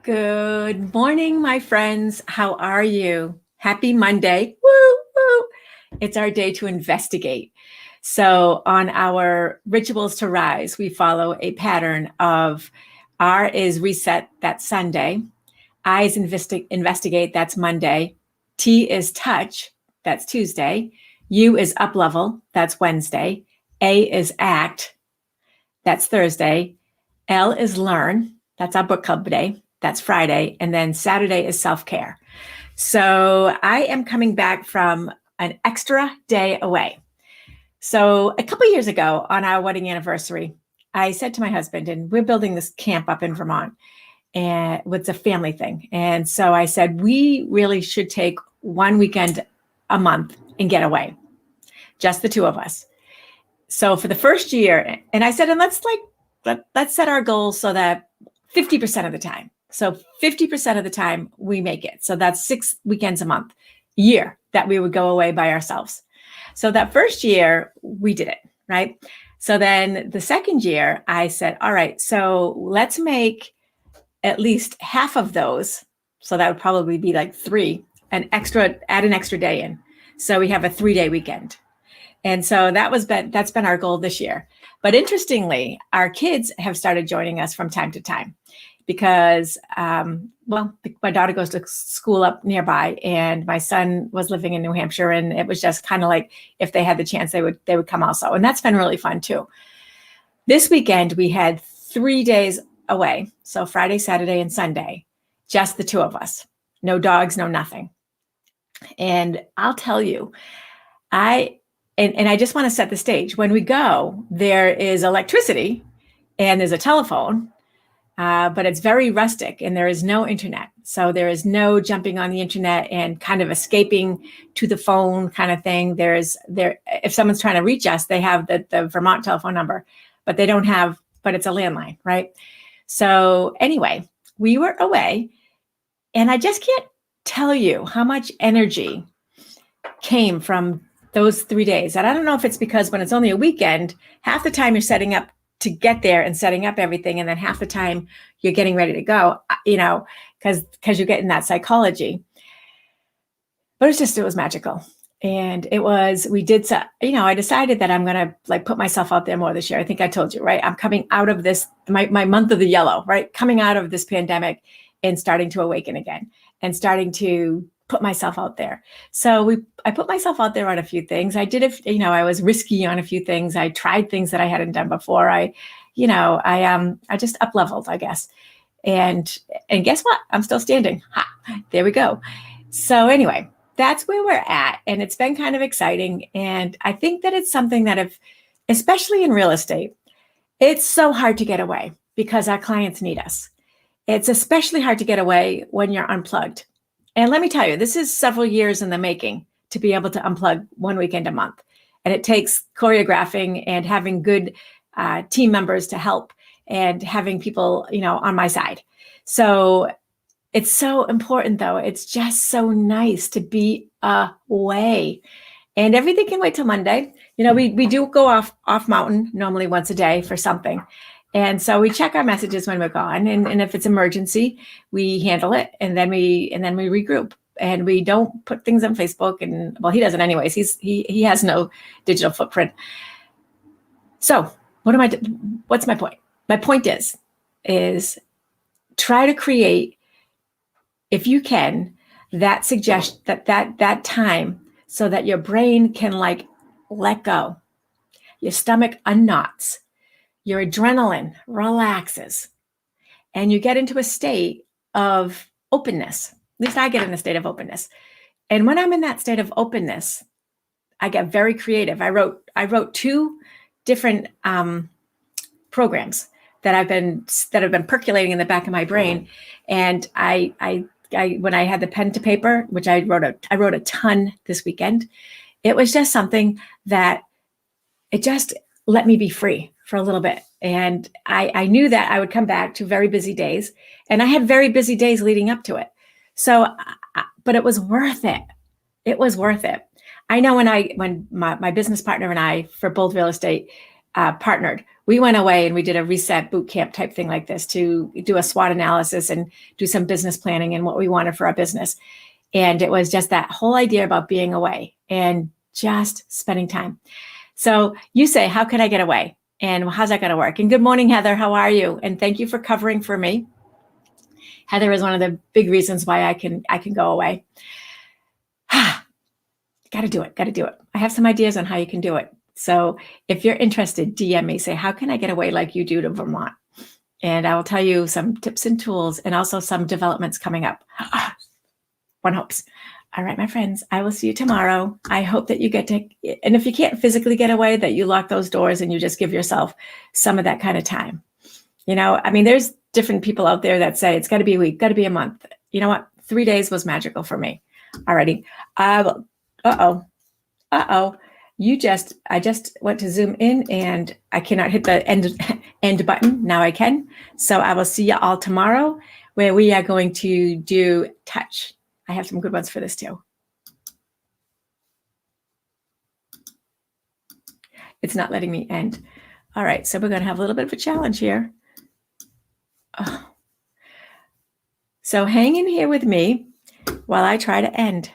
Good morning, my friends. How are you? Happy Monday. Woo, woo. It's our day to investigate. So, on our rituals to rise, we follow a pattern of R is reset, that's Sunday. I is investigate, that's Monday. T is touch, that's Tuesday. U is up level, that's Wednesday. A is act, that's Thursday. L is learn, that's our book club day. That's Friday. And then Saturday is self care. So I am coming back from an extra day away. So a couple years ago on our wedding anniversary, I said to my husband, and we're building this camp up in Vermont, and it's a family thing. And so I said, we really should take one weekend a month and get away, just the two of us. So for the first year, and I said, and let's set our goals so that 50% of the time. So 50% of the time we make it. So that's 6 weekends a month, year that we would go away by ourselves. So that first year we did it, right? So then the second year I said, all right, so let's make at least half of those. So that would probably be like add an extra day in. So we have a 3-day weekend. And so that's been our goal this year. But interestingly, our kids have started joining us from time to time because, my daughter goes to school up nearby, and my son was living in New Hampshire, and it was just kind of like if they had the chance, they would come also, and that's been really fun too. This weekend we had 3 days away, so Friday, Saturday, and Sunday, just the two of us, no dogs, no nothing. And I'll tell you, And I just want to set the stage. When we go, there is electricity and there's a telephone, but it's very rustic and there is no internet. So there is no jumping on the internet and kind of escaping to the phone kind of thing. If someone's trying to reach us, they have the Vermont telephone number, but but it's a landline, right? So anyway, we were away, and I just can't tell you how much energy came from those 3 days. And I don't know if it's because when it's only a weekend, half the time you're setting up to get there and setting up everything. And then half the time you're getting ready to go, because you're getting that psychology. But it was magical. And I decided that I'm going to put myself out there more this year. I think I told you, right? I'm coming out of this, my month of the yellow, right? Coming out of this pandemic and starting to awaken again and starting to put myself out there. So I put myself out there on a few things. I did I was risky on a few things. I tried things that I hadn't done before. I just up leveled, I guess. And guess what? I'm still standing. There we go. So anyway, that's where we're at. And it's been kind of exciting. And I think that it's something that especially in real estate, it's so hard to get away because our clients need us. It's especially hard to get away when you're unplugged. And let me tell you, this is several years in the making to be able to unplug one weekend a month. And it takes choreographing and having good team members to help and having people, on my side. So it's so important, though. It's just so nice to be away. And everything can wait till Monday. We do go off mountain normally once a day for something. And so we check our messages when we're gone. And if it's emergency, we handle it. And then we regroup. And we don't put things on Facebook. And well, he doesn't anyways. He has no digital footprint. So what's my point? My point is try to create, if you can, that that time so that your brain can let go. Your stomach unknots. Your adrenaline relaxes, and you get into a state of openness. At least I get in a state of openness. And when I'm in that state of openness, I get very creative. I wrote 2 different programs that have been percolating in the back of my brain. And I when I had the pen to paper, which I wrote a ton this weekend, it was just something that it just let me be free for a little bit. And I knew that I would come back to very busy days, and I had very busy days leading up to it. So, but it was worth it. It was worth it. I know when my business partner and I, for Bold Real Estate, partnered. We went away and we did a reset boot camp type thing like this to do a SWOT analysis and do some business planning and what we wanted for our business. And it was just that whole idea about being away and just spending time. So you say, how can I get away? And how's that going to work? And good morning, Heather. How are you? And thank you for covering for me. Heather is one of the big reasons why I can go away. Got to do it. I have some ideas on how you can do it. So if you're interested, DM me, say, how can I get away like you do to Vermont? And I will tell you some tips and tools and also some developments coming up. One hopes. All right, my friends, I will see you tomorrow. I hope that you get to, and if you can't physically get away, that you lock those doors and you just give yourself some of that kind of time. You know, I mean, there's different people out there that say it's got to be a week, got to be a month. You know what? 3 days was magical for me. Alrighty. I just went to zoom in and I cannot hit the end button. Now I can. So I will see you all tomorrow where we are going to do touch. I have some good ones for this too. It's not letting me end. All right, so we're going to have a little bit of a challenge here. So hang in here with me while I try to end.